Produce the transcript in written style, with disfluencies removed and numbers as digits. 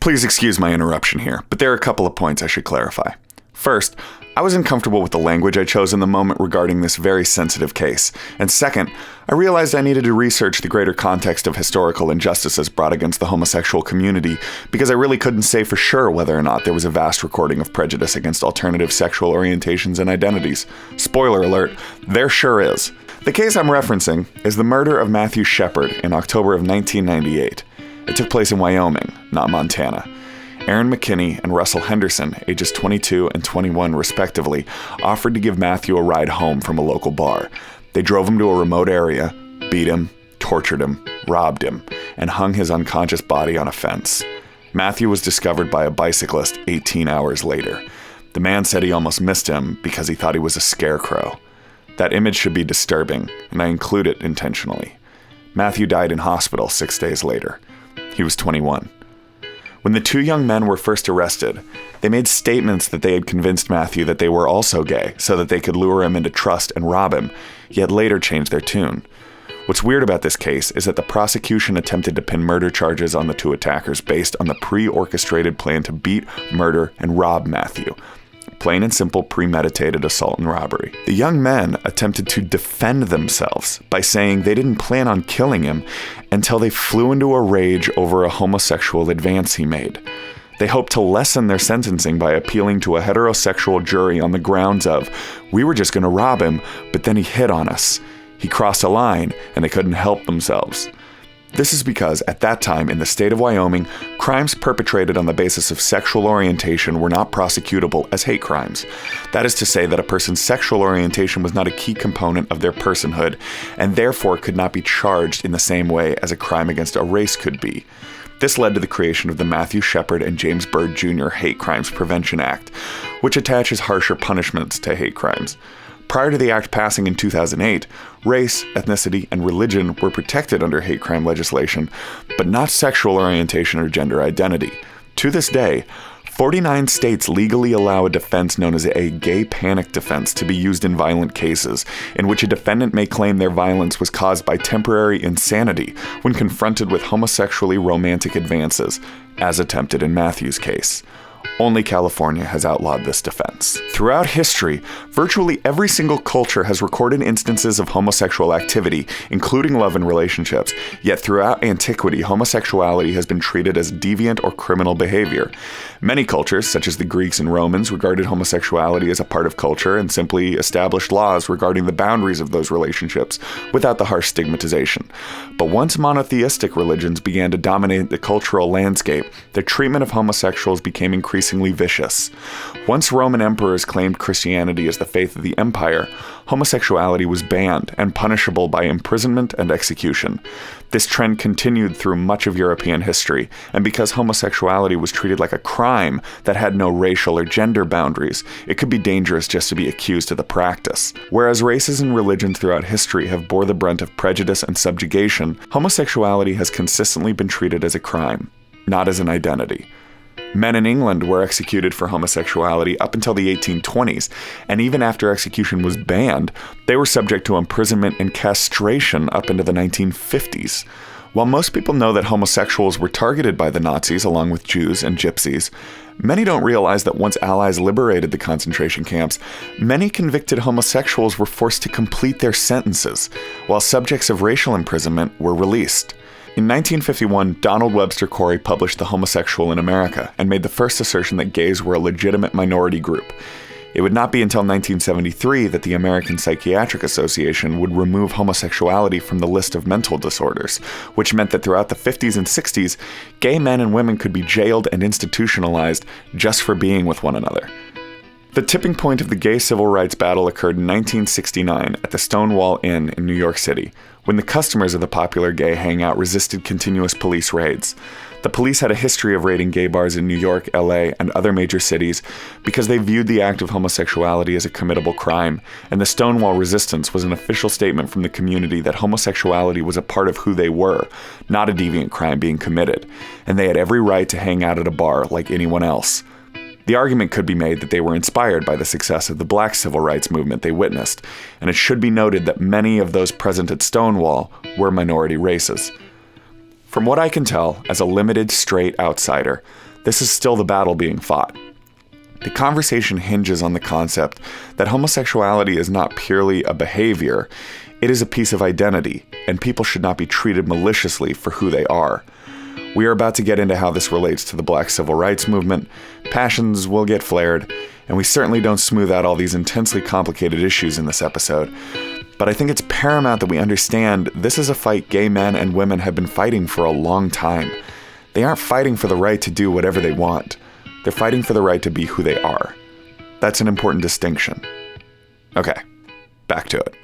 Please excuse my interruption here, but there are a couple of points I should clarify. First, I was uncomfortable with the language I chose in the moment regarding this very sensitive case. And second, I realized I needed to research the greater context of historical injustices brought against the homosexual community because I really couldn't say for sure whether or not there was a vast recording of prejudice against alternative sexual orientations and identities. Spoiler alert, there sure is. The case I'm referencing is the murder of Matthew Shepard in October of 1998. It took place in Wyoming, not Montana. Aaron McKinney and Russell Henderson, ages 22 and 21 respectively, offered to give Matthew a ride home from a local bar. They drove him to a remote area, beat him, tortured him, robbed him, and hung his unconscious body on a fence. Matthew was discovered by a bicyclist 18 hours later. The man said he almost missed him because he thought he was a scarecrow. That image should be disturbing, and I include it intentionally. Matthew died in hospital 6 days later. He was 21. When the two young men were first arrested, they made statements that they had convinced Matthew that they were also gay so that they could lure him into trust and rob him, yet later changed their tune. What's weird about this case is that the prosecution attempted to pin murder charges on the two attackers based on the pre-orchestrated plan to beat, murder, and rob Matthew. Plain and simple premeditated assault and robbery. The young men attempted to defend themselves by saying they didn't plan on killing him until they flew into a rage over a homosexual advance he made. They hoped to lessen their sentencing by appealing to a heterosexual jury on the grounds of, we were just going to rob him, but then he hit on us. He crossed a line, and they couldn't help themselves. This is because, at that time, in the state of Wyoming, crimes perpetrated on the basis of sexual orientation were not prosecutable as hate crimes. That is to say that a person's sexual orientation was not a key component of their personhood, and therefore could not be charged in the same way as a crime against a race could be. This led to the creation of the Matthew Shepard and James Byrd Jr. Hate Crimes Prevention Act, which attaches harsher punishments to hate crimes. Prior to the act passing in 2008, race, ethnicity, and religion were protected under hate crime legislation, but not sexual orientation or gender identity. To this day, 49 states legally allow a defense known as a gay panic defense to be used in violent cases, in which a defendant may claim their violence was caused by temporary insanity when confronted with homosexually romantic advances, as attempted in Matthew's case. Only California has outlawed this defense. Throughout history, virtually every single culture has recorded instances of homosexual activity, including love and relationships, yet throughout antiquity, homosexuality has been treated as deviant or criminal behavior. Many cultures, such as the Greeks and Romans, regarded homosexuality as a part of culture and simply established laws regarding the boundaries of those relationships without the harsh stigmatization. But once monotheistic religions began to dominate the cultural landscape, their treatment of homosexuals became increasingly vicious. Once Roman emperors claimed Christianity as the faith of the empire, homosexuality was banned and punishable by imprisonment and execution. This trend continued through much of European history, and because homosexuality was treated like a crime that had no racial or gender boundaries, it could be dangerous just to be accused of the practice. Whereas races and religions throughout history have bore the brunt of prejudice and subjugation, homosexuality has consistently been treated as a crime, not as an identity. Men in England were executed for homosexuality up until the 1820s, and even after execution was banned, they were subject to imprisonment and castration up into the 1950s. While most people know that homosexuals were targeted by the Nazis along with Jews and Gypsies, many don't realize that once Allies liberated the concentration camps, many convicted homosexuals were forced to complete their sentences, while subjects of racial imprisonment were released. In 1951, Donald Webster Corey published The Homosexual in America and made the first assertion that gays were a legitimate minority group. It would not be until 1973 that the American Psychiatric Association would remove homosexuality from the list of mental disorders, which meant that throughout the 50s and 60s, gay men and women could be jailed and institutionalized just for being with one another. The tipping point of the gay civil rights battle occurred in 1969 at the Stonewall Inn in New York City, when the customers of the popular gay hangout resisted continuous police raids. The police had a history of raiding gay bars in New York, LA, and other major cities because they viewed the act of homosexuality as a committable crime, and the Stonewall resistance was an official statement from the community that homosexuality was a part of who they were, not a deviant crime being committed, and they had every right to hang out at a bar like anyone else. The argument could be made that they were inspired by the success of the black civil rights movement they witnessed, and it should be noted that many of those present at Stonewall were minority races. From what I can tell, as a limited straight outsider, this is still the battle being fought. The conversation hinges on the concept that homosexuality is not purely a behavior, it is a piece of identity, and people should not be treated maliciously for who they are. We are about to get into how this relates to the Black civil rights movement. Passions will get flared, and we certainly don't smooth out all these intensely complicated issues in this episode. But I think it's paramount that we understand this is a fight gay men and women have been fighting for a long time. They aren't fighting for the right to do whatever they want. They're fighting for the right to be who they are. That's an important distinction. Okay, back to it.